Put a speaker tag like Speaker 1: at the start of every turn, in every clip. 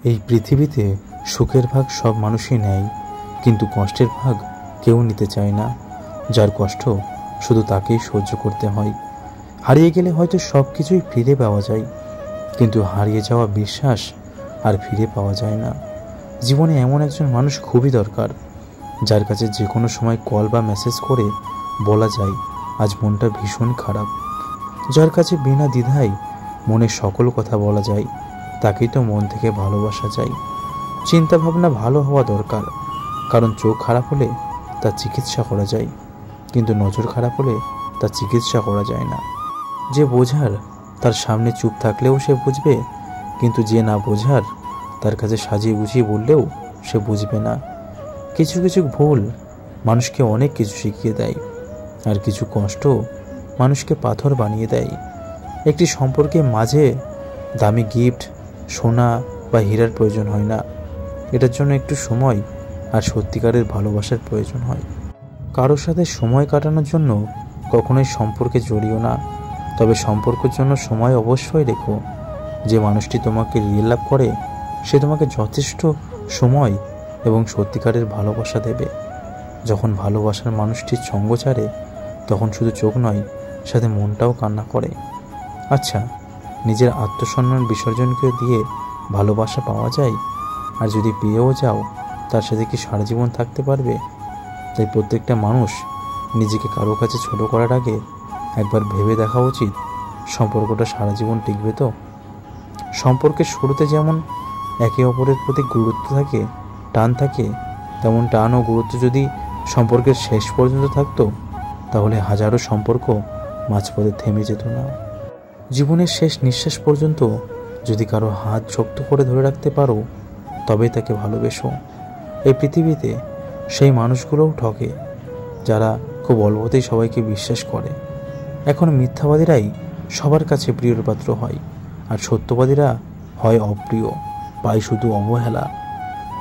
Speaker 1: এই পৃথিবীতে সুখের ভাগ সব মানুষই নেয়, কিন্তু কষ্টের ভাগ কেউ নিতে চায় না। যার কষ্ট শুধু তাকেই সহ্য করতে হয়। হারিয়ে গেলে হয়তো সব কিছুই ফিরে পাওয়া যায়, কিন্তু হারিয়ে যাওয়া বিশ্বাস আর ফিরে পাওয়া যায় না। জীবনে এমন একজন মানুষ খুবই দরকার, যার কাছে যে কোনো সময় কল বা মেসেজ করে বলা যায় আজ মনটা ভীষণ খারাপ। যার কাছে বিনা দ্বিধায় মনের সকল কথা বলা যায়, তাকেই তো মন থেকে ভালোবাসা যায়। চিন্তাভাবনা ভালো হওয়া দরকার, কারণ চোখ খারাপ হলে তার চিকিৎসা করা যায়, কিন্তু নজর খারাপ হলে তার চিকিৎসা করা যায় না। যে বোঝার তার সামনে চুপ থাকলেও সে বুঝবে, কিন্তু যে না বোঝার তার কাছে সাজিয়ে গুছিয়ে বললেও সে বুঝবে না। কিছু কিছু ভুল মানুষকে অনেক কিছু শিখিয়ে দেয়, আর কিছু কষ্ট মানুষকে পাথর বানিয়ে দেয়। একটি সম্পর্কে মাঝে দামি গিফট, সোনা বা হীরার প্রয়োজন হয় না, এটার জন্য একটু সময় আর সত্যিকারের ভালোবাসার প্রয়োজন হয়। কারোর সাথে সময় কাটানোর জন্য কখনোই সম্পর্কে জড়িও না, তবে সম্পর্কের জন্য সময় অবশ্যই রেখো। যে মানুষটি তোমাকে রিয়েল লাভ করে, সে তোমাকে যথেষ্ট সময় এবং সত্যিকারের ভালোবাসা দেবে। যখন ভালোবাসার মানুষটির সঙ্গ ছাড়ে, তখন শুধু চোখ নয়, সাথে মনটাও কান্না করে। আচ্ছা, নিজের আত্মসম্মান বিসর্জনকে দিয়ে ভালোবাসা পাওয়া যায়? আর যদি পেয়েও যাও, তার সাথে কি সারা জীবন থাকতে পারবে? তাই প্রত্যেকটা মানুষ নিজেকে কারো কাছে ছোট করার আগে একবার ভেবে দেখা উচিত, সম্পর্কটা সারা জীবন টিকবে তো। সম্পর্কের শুরুতে যেমন একে অপরের প্রতি গুরুত্ব থাকে, টান থাকে, তেমন টান ও গুরুত্ব যদি সম্পর্কের শেষ পর্যন্ত থাকতো, তাহলে হাজারো সম্পর্ক মাঝপথে থেমে যেত না। জীবনের শেষ নিঃশ্বাস পর্যন্ত যদি কারো হাত শক্ত করে ধরে রাখতে পারো, তবেই তাকে ভালোবেসো। এই পৃথিবীতে সেই মানুষগুলোও ঠকে, যারা খুব অল্পতেই সবাইকে বিশ্বাস করে। এখন মিথ্যাবাদীরাই সবার কাছে প্রিয়র পাত্র হয়, আর সত্যবাদীরা হয় অপ্রিয়, পায় শুধু অবহেলা।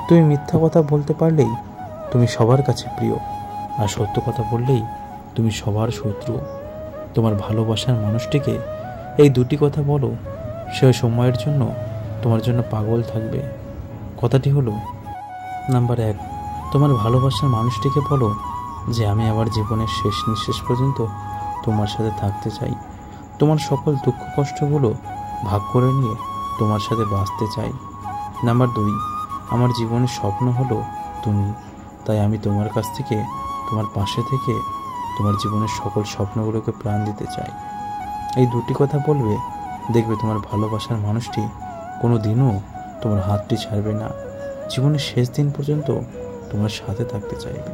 Speaker 1: তুমি মিথ্যা কথা বলতে পারলেই তুমি সবার কাছে প্রিয়, আর সত্য কথা বললেই তুমি সবার শত্রু। তোমার ভালোবাসার মানুষটিকে এই দুটি কথা বলো, সে সময়ের জন্য তোমার জন্য পাগল থাকবে। কথাটি হলো, নাম্বার 1, তোমার ভালোবাসার মানুষটিকে বলো যে আমি আমার জীবনের শেষ নিঃশ্বাস পর্যন্ত তোমার সাথে থাকতে চাই। তোমার সকল দুঃখ কষ্টগুলো ভাগ করে নিয়ে তোমার সাথে বাঁচতে চাই। নাম্বার 2, আমার জীবনের স্বপ্ন হলো তুমি, তাই আমি তোমার কাছ থেকে, তোমার পাশে থেকে তোমার জীবনের সকল স্বপ্নগুলোকে প্রাণ দিতে চাই। এই দুটি কথা বলবে, দেখবে তোমার ভালোবাসার মানুষটি কোনো দিনও তোমার হাতটি ছাড়বে না, জীবনের শেষ দিন পর্যন্ত তোমার সাথে থাকতে চাইবে।